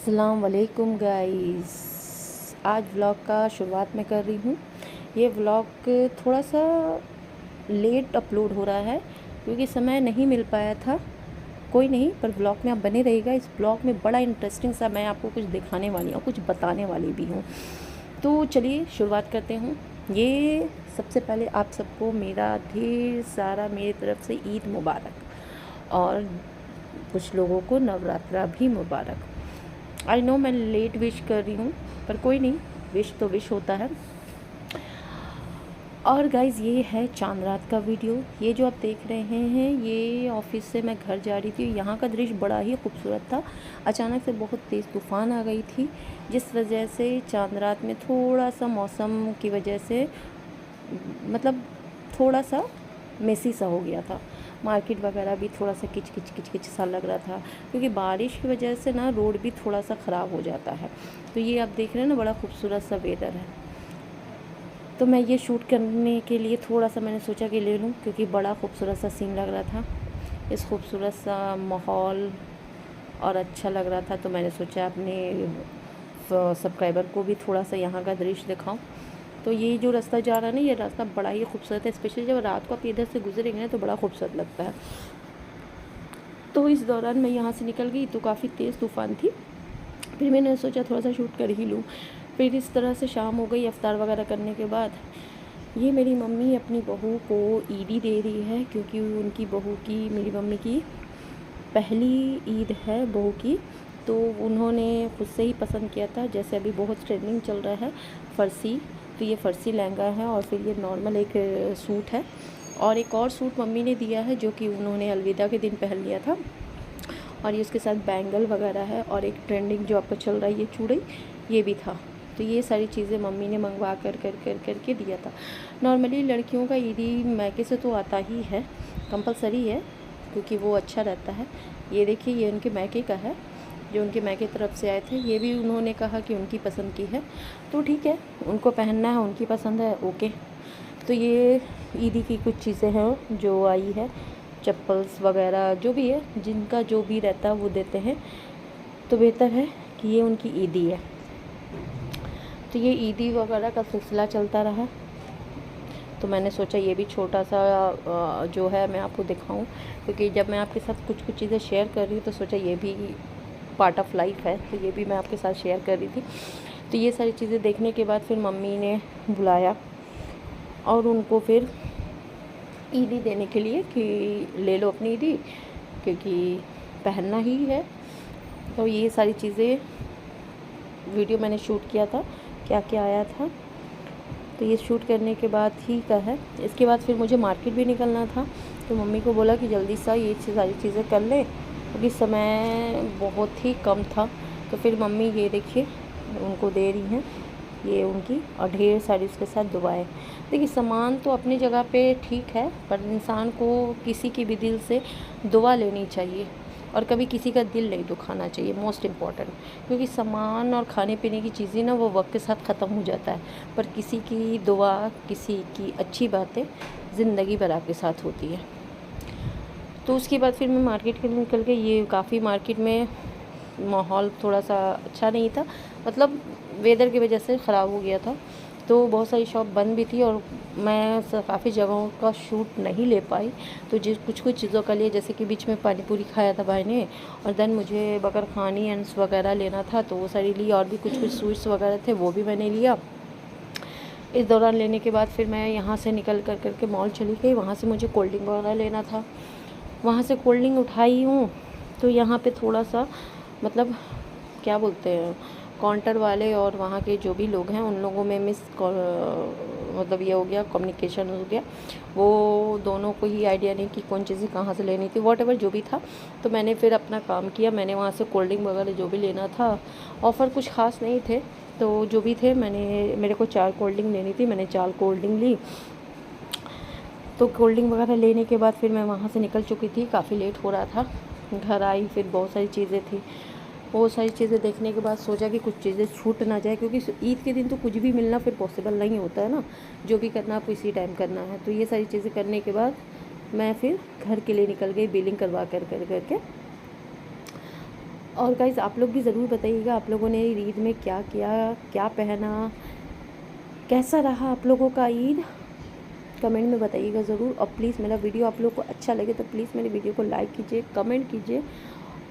अस्सलाम वालेकुम गाइस। आज व्लॉग का शुरुआत मैं कर रही हूँ। ये व्लॉग थोड़ा सा लेट अपलोड हो रहा है क्योंकि समय नहीं मिल पाया था। कोई नहीं, पर व्लॉग में आप बने रहिएगा। इस व्लॉग में बड़ा इंटरेस्टिंग सा मैं आपको कुछ दिखाने वाली हूँ, कुछ बताने वाली भी हूँ। तो चलिए शुरुआत करते हैं। ये सबसे पहले आप सबको मेरा ढेर सारा मेरी तरफ से ईद मुबारक और कुछ लोगों को नवरात्रा भी मुबारक। आई नो मैं लेट विश कर रही हूँ, पर कोई नहीं, विश तो विश होता है। और गाइज़, ये है चांद रात का वीडियो। ये जो आप देख रहे हैं, ये ऑफिस से मैं घर जा रही थी। यहाँ का दृश्य बड़ा ही खूबसूरत था। अचानक से बहुत तेज़ तूफ़ान आ गई थी, जिस वजह से चांद रात में थोड़ा सा मौसम की वजह से मतलब थोड़ा सा मेसी सा हो गया था। मार्केट वगैरह भी थोड़ा सा किच किच किच किच सा लग रहा था, क्योंकि बारिश की वजह से ना रोड भी थोड़ा सा ख़राब हो जाता है। तो ये आप देख रहे हैं ना, बड़ा खूबसूरत सा वेदर है। तो मैं ये शूट करने के लिए थोड़ा सा मैंने सोचा कि ले लूँ, क्योंकि बड़ा खूबसूरत सा सीन लग रहा था। इस खूबसूरत सा माहौल और अच्छा लग रहा था, तो मैंने सोचा अपने सब्सक्राइबर को भी थोड़ा सा यहाँ का दृश्य दिखाऊं। तो ये जो रास्ता जा रहा है ना, ये रास्ता बड़ा ही खूबसूरत है। स्पेशली जब रात को आप इधर से गुजरेंगे ना, तो बड़ा खूबसूरत लगता है। तो इस दौरान मैं यहाँ से निकल गई तो काफ़ी तेज़ तूफ़ान थी। फिर मैंने सोचा थोड़ा सा शूट कर ही लूँ। फिर इस तरह से शाम हो गई। इफ्तार वगैरह करने के बाद ये मेरी मम्मी अपनी बहू को ईदी दे रही है, क्योंकि उनकी बहू की, मेरी मम्मी की पहली ईद है बहू की। तो उन्होंने खुद से ही पसंद किया था। जैसे अभी बहुत ट्रेंडिंग चल रहा है फ़र्सी, तो ये फ़र्सी लहंगा है और फिर ये नॉर्मल एक सूट है। और एक और सूट मम्मी ने दिया है जो कि उन्होंने अलविदा के दिन पहन लिया था। और ये उसके साथ बैंगल वगैरह है, और एक ट्रेंडिंग जो आपका चल रहा है ये चूड़ी, ये भी था। तो ये सारी चीज़ें मम्मी ने मंगवा करके दिया था। नॉर्मली लड़कियों का ईदी मैके से तो आता ही है, कंपलसरी है, क्योंकि वो अच्छा रहता है। ये देखिए, ये उनके मैके का है, जो उनके मैके तरफ से आए थे। ये भी उन्होंने कहा कि उनकी पसंद की है, तो ठीक है, उनको पहनना है, उनकी पसंद है, ओके। तो ये ईदी की कुछ चीज़ें हैं जो आई है, चप्पल्स वगैरह जो भी है, जिनका जो भी रहता है वो देते हैं। तो बेहतर है कि ये उनकी ईदी है। तो ये ईदी वगैरह का सिलसिला चलता रहा। तो मैंने सोचा ये भी छोटा सा जो है मैं आपको दिखाऊं, क्योंकि जब मैं आपके साथ कुछ कुछ चीज़ें शेयर कर रही हूँ तो सोचा ये भी पार्ट ऑफ लाइफ है, तो ये भी मैं आपके साथ शेयर कर रही थी। तो ये सारी चीज़ें देखने के बाद फिर मम्मी ने बुलाया और उनको फिर ईदी देने के लिए कि ले लो अपनी ईदी, क्योंकि पहनना ही है। तो ये सारी चीज़ें वीडियो मैंने शूट किया था, क्या क्या आया था। तो ये शूट करने के बाद ही का है। इसके बाद फिर मुझे मार्केट भी निकलना था, तो मम्मी को बोला कि जल्दी सा ये सारी चीज़ें कर लें, क्योंकि समय बहुत ही कम था। तो फिर मम्मी ये देखिए उनको दे रही हैं, ये उनकी, और ढेर सारी उसके साथ दुआएं। देखिए, सामान तो अपनी जगह पे ठीक है, पर इंसान को किसी की भी दिल से दुआ लेनी चाहिए और कभी किसी का दिल नहीं दुखाना चाहिए, मोस्ट इम्पॉर्टेंट। क्योंकि सामान और खाने पीने की चीज़ें ना, वो वक्त के साथ ख़त्म हो जाता है, पर किसी की दुआ, किसी की अच्छी बातें ज़िंदगी भर आपके साथ होती है। तो उसके बाद फिर मैं मार्केट के लिए निकल गई। ये काफ़ी मार्केट में माहौल थोड़ा सा अच्छा नहीं था, मतलब वेदर की वजह से ख़राब हो गया था। तो बहुत सारी शॉप बंद भी थी और मैं काफ़ी जगहों का शूट नहीं ले पाई। तो जिस कुछ कुछ चीज़ों का लिए, जैसे कि बीच में पानी पूरी खाया था भाई ने, और देन मुझे बकरखानी एंड्स वगैरह लेना था, तो वो सारी ली। और भी कुछ कुछ स्वीट्स वगैरह थे, वो भी मैंने लिया। इस दौरान लेने के बाद फिर मैं यहाँ से निकल करके मॉल चली गई। वहाँ से मुझे कोल्ड ड्रिंक वगैरह लेना था, वहाँ से कोल्ड ड्रिंक उठाई हूँ। तो यहाँ पे थोड़ा सा मतलब क्या बोलते हैं, काउंटर वाले और वहाँ के जो भी लोग हैं उन लोगों में मतलब ये हो गया, कम्युनिकेशन हो गया। वो दोनों को ही आइडिया नहीं कि कौन चीज़ें कहाँ से लेनी थी, वॉटेवर जो भी था। तो मैंने फिर अपना काम किया, मैंने वहाँ से कोल्ड ड्रिंक वगैरह जो भी लेना था, ऑफ़र कुछ ख़ास नहीं थे, तो जो भी थे मेरे को 4 कोल्ड ड्रिंक लेनी थी, मैंने 4 कोल्ड ड्रिंक ली। तो कोल्ड ड्रिंक वगैरह लेने के बाद फिर मैं वहाँ से निकल चुकी थी, काफ़ी लेट हो रहा था। घर आई, फिर बहुत सारी चीज़ें थी, वो सारी चीज़ें देखने के बाद सोचा कि कुछ चीज़ें छूट ना जाए, क्योंकि ईद के दिन तो कुछ भी मिलना फिर पॉसिबल नहीं होता है ना, जो भी करना आपको इसी टाइम करना है। तो ये सारी चीज़ें करने के बाद मैं फिर घर के लिए निकल गई, बिलिंग करवा करके। और गाइज़ आप लोग भी ज़रूर बताइएगा आप लोगों ने ईद में क्या किया, क्या पहना, कैसा रहा आप लोगों का ईद, कमेंट में बताइएगा ज़रूर। और प्लीज़ मेरा वीडियो आप लोग को अच्छा लगे तो प्लीज़ मेरे वीडियो को लाइक कीजिए, कमेंट कीजिए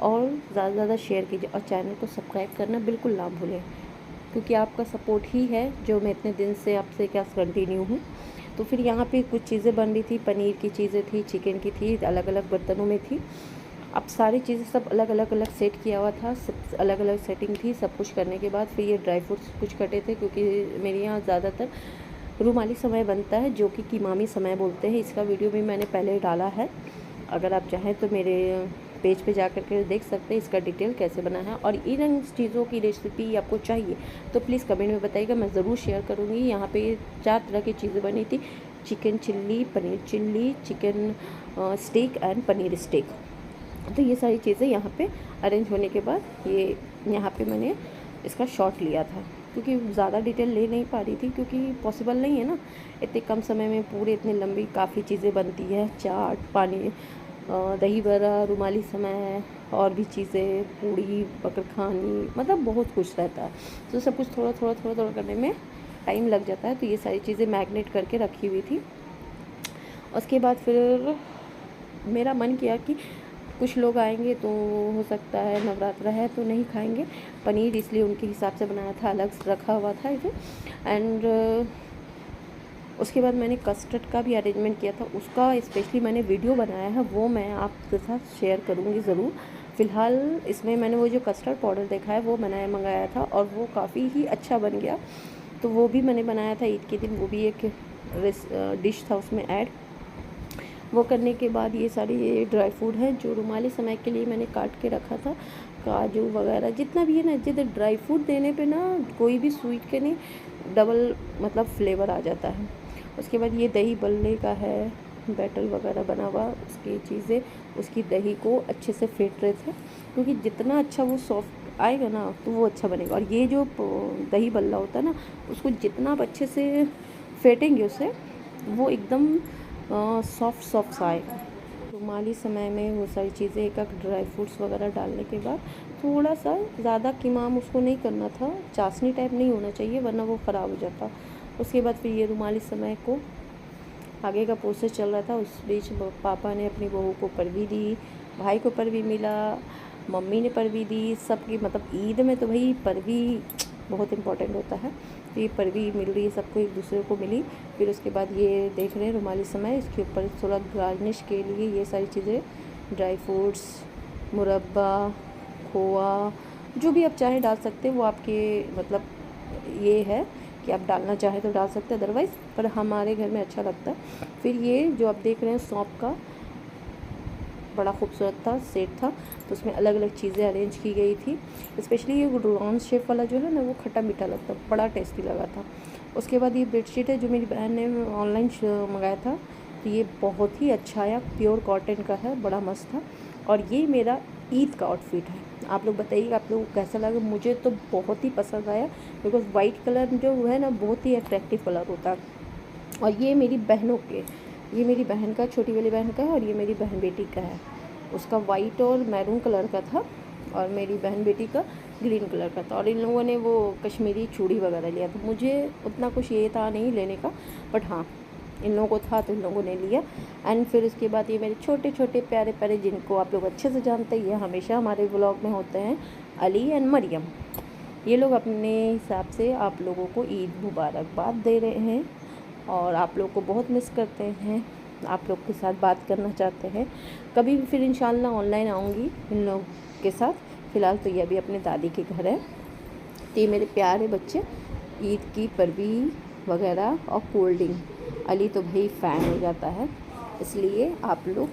और ज़्यादा से ज़्यादा शेयर कीजिए और चैनल को सब्सक्राइब करना बिल्कुल ना भूलें, क्योंकि आपका सपोर्ट ही है जो मैं इतने दिन से आपसे क्या कंटिन्यू हूँ। तो फिर यहाँ पे कुछ चीज़ें बन रही थी, पनीर की चीज़ें थी, चिकन की थी, अलग अलग बर्तनों में थी। अब सारी चीज़ें सब अलग अलग सेट किया हुआ था, सब अलग अलग सेटिंग थी। सब कुछ करने के बाद फिर ये ड्राई फ्रूट्स कुछ कटे थे, क्योंकि मेरे यहाँ ज़्यादातर रुमाली समय बनता है जो कि कीमामी समय बोलते हैं। इसका वीडियो भी मैंने पहले डाला है, अगर आप चाहें तो मेरे पेज पे जा कर के देख सकते हैं इसका डिटेल कैसे बना है। और इन चीज़ों की रेसिपी आपको चाहिए तो प्लीज़ कमेंट में बताइएगा, मैं ज़रूर शेयर करूँगी। यहाँ पे 4 तरह की चीज़ें बनी थी, chicken chilli, paneer chilli, chicken steak and paneer steak. तो ये सारी चीज़ें यहाँ पे अरेंज होने के बाद ये यहाँ पे मैंने इसका शॉट लिया था, क्योंकि ज़्यादा डिटेल ले नहीं पा रही थी, क्योंकि पॉसिबल नहीं है ना इतने कम समय में पूरे इतनी लंबी काफ़ी चीज़ें बनती है। चाट, पानी, दही बड़ा, रुमाली समय और भी चीज़ें, पूड़ी, बकरखानी, मतलब बहुत कुछ रहता है। तो सब कुछ थोड़ा थोड़ा करने में टाइम लग जाता है। तो ये सारी चीज़ें मैगनेट करके रखी हुई थी। उसके बाद फिर मेरा मन किया कि कुछ लोग आएंगे तो हो सकता है नवरात्र है तो नहीं खाएंगे पनीर, इसलिए उनके हिसाब से बनाया था, अलग से रखा हुआ था इसे। एंड उसके बाद मैंने कस्टर्ड का भी अरेंजमेंट किया था, उसका स्पेशली मैंने वीडियो बनाया है, वो मैं आपके साथ शेयर करूँगी ज़रूर। फ़िलहाल इसमें मैंने वो जो कस्टर्ड पाउडर देखा है वो मंगाया था और वो काफ़ी ही अच्छा बन गया, तो वो भी मैंने बनाया था ईद के दिन, वो भी एक डिश था उसमें ऐड। वो करने के बाद ये सारी ये ड्राई फ्रूट है जो रुमाली समय के लिए मैंने काट के रखा था, काजू वगैरह जितना भी है ना, जितना ड्राई फ्रूट देने पे ना कोई भी स्वीट के नहीं डबल मतलब फ्लेवर आ जाता है। उसके बाद ये दही बल्ले का है, बैटर वगैरह बना हुआ, उसकी चीज़ें, उसकी दही को अच्छे से फेंट रहे थे, क्योंकि जितना अच्छा वो सॉफ्ट आएगा ना तो वो अच्छा बनेगा। और ये जो दही बल्ला होता है ना, उसको जितना आप अच्छे से फेंटेंगे उसे, वो एकदम सॉफ्ट सा आएगा। रुमाली समय में वो सारी चीज़ें एक ड्राई फ्रूट्स वगैरह डालने के बाद थोड़ा सा ज़्यादा कीमाम उसको नहीं करना था, चाशनी टाइप नहीं होना चाहिए वरना वो ख़राब हो जाता। उसके बाद फिर ये रुमाली समय को आगे का प्रोसेस चल रहा था। उस बीच पापा ने अपनी बहू को परवी दी, भाई को परवी मिला, मम्मी ने परवी दी, सबकी मतलब ईद में तो भाई परवी बहुत इम्पोर्टेंट होता है। तो ये परवी मिल रही है सबको, एक दूसरे को मिली। फिर उसके बाद ये देख रहे हैं रुमाली समय, इसके ऊपर थोड़ा गार्निश के लिए ये सारी चीज़ें, ड्राई फ्रूट्स, मुरब्बा, खोआ, जो भी आप चाहें डाल सकते हैं, वो आपके मतलब ये है कि आप डालना चाहें तो डाल सकते हैं, अदरवाइज़ पर हमारे घर में अच्छा लगता है। फिर ये जो आप देख रहे हैं सौंफ का बड़ा खूबसूरत था सेट था, तो उसमें अलग अलग चीज़ें अरेंज की गई थी। स्पेशली ये राउंड शेप वाला जो है ना, वो खट्टा मीठा लगता, बड़ा टेस्टी लगा था। उसके बाद ये बेडशीट है जो मेरी बहन ने ऑनलाइन मंगाया था, तो ये बहुत ही अच्छा आया, प्योर कॉटन का है, बड़ा मस्त था। और ये मेरा ईद का आउटफिट है, आप लोग बताइएगा आप लोग को कैसा लगा। मुझे तो बहुत ही पसंद आया, बिकॉज वाइट कलर जो है ना बहुत ही अट्रैक्टिव कलर होता है। और ये मेरी बहनों के, ये मेरी बहन का, छोटी वाली बहन का है, और ये मेरी बहन बेटी का है। उसका वाइट और मैरून कलर का था और मेरी बहन बेटी का ग्रीन कलर का था। और इन लोगों ने वो कश्मीरी चूड़ी वगैरह लिया था, मुझे उतना कुछ ये था नहीं लेने का, बट हाँ इन लोगों को था तो इन लोगों ने लिया। एंड फिर उसके बाद ये मेरे छोटे छोटे प्यारे प्यारे, जिनको आप लोग अच्छे से जानते हैं, ये हमेशा हमारे व्लॉग में होते हैं, अली एंड मरियम। ये लोग अपने हिसाब से आप लोगों को ईद मुबारकबाद दे रहे हैं और आप लोग को बहुत मिस करते हैं, आप लोग के साथ बात करना चाहते हैं। कभी भी फिर इंशाल्लाह ऑनलाइन आऊँगी इन लोग के साथ। फ़िलहाल तो ये अभी अपने दादी के घर है। तो ये मेरे प्यारे बच्चे, ईद की परवी वगैरह और कोल्ड ड्रिंक, अली तो भाई फ़ैन हो जाता है, इसलिए आप लोग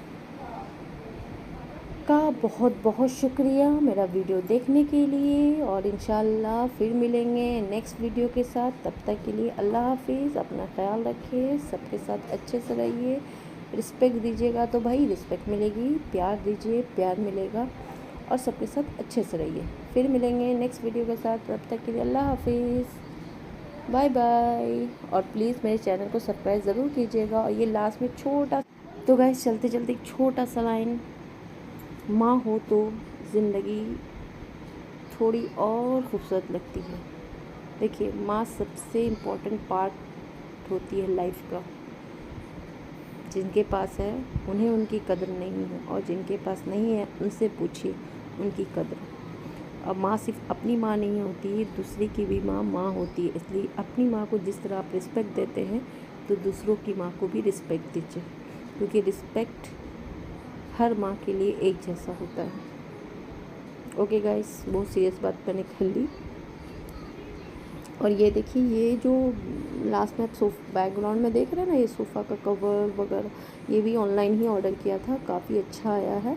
का बहुत बहुत शुक्रिया मेरा वीडियो देखने के लिए। और इंशाल्लाह फिर मिलेंगे नेक्स्ट वीडियो के साथ, तब तक के लिए अल्लाह हाफिज़, अपना ख्याल रखिए, सबके साथ अच्छे से रहिए, रिस्पेक्ट दीजिएगा तो भाई रिस्पेक्ट मिलेगी, प्यार दीजिए प्यार मिलेगा, और सबके साथ अच्छे से रहिए। फिर मिलेंगे नेक्स्ट वीडियो के साथ, तब तक के लिए अल्लाह हाफिज़, बाय बाय। और प्लीज़ मेरे चैनल को सब्सक्राइब ज़रूर कीजिएगा। और ये लास्ट में छोटा, तो गाइस चलते चलते एक छोटा सा लाइन, माँ हो तो ज़िंदगी थोड़ी और खूबसूरत लगती है। देखिए, माँ सबसे इम्पोर्टेंट पार्ट होती है लाइफ का। जिनके पास है उन्हें उनकी कदर नहीं है, और जिनके पास नहीं है उनसे पूछिए उनकी कदर। अब माँ सिर्फ अपनी माँ नहीं होती, दूसरे की भी माँ होती है। इसलिए अपनी माँ को जिस तरह आप रिस्पेक्ट देते हैं तो दूसरों की माँ को भी रिस्पेक्ट दीजिए, क्योंकि रिस्पेक्ट हर माँ के लिए एक जैसा होता है। ओके गाइस, बहुत सीरियस बात मैंने कर ली। और ये देखिए, ये जो लास्ट में आप बैकग्राउंड में देख रहे हैं ना, ये सोफ़ा का कवर वगैरह, ये भी ऑनलाइन ही ऑर्डर किया था। काफ़ी अच्छा आया है,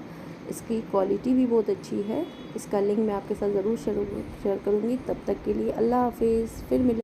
इसकी क्वालिटी भी बहुत अच्छी है। इसका लिंक मैं आपके साथ ज़रूर शेयर करूँगी। तब तक के लिए अल्लाह हाफिज़, फिर मिले।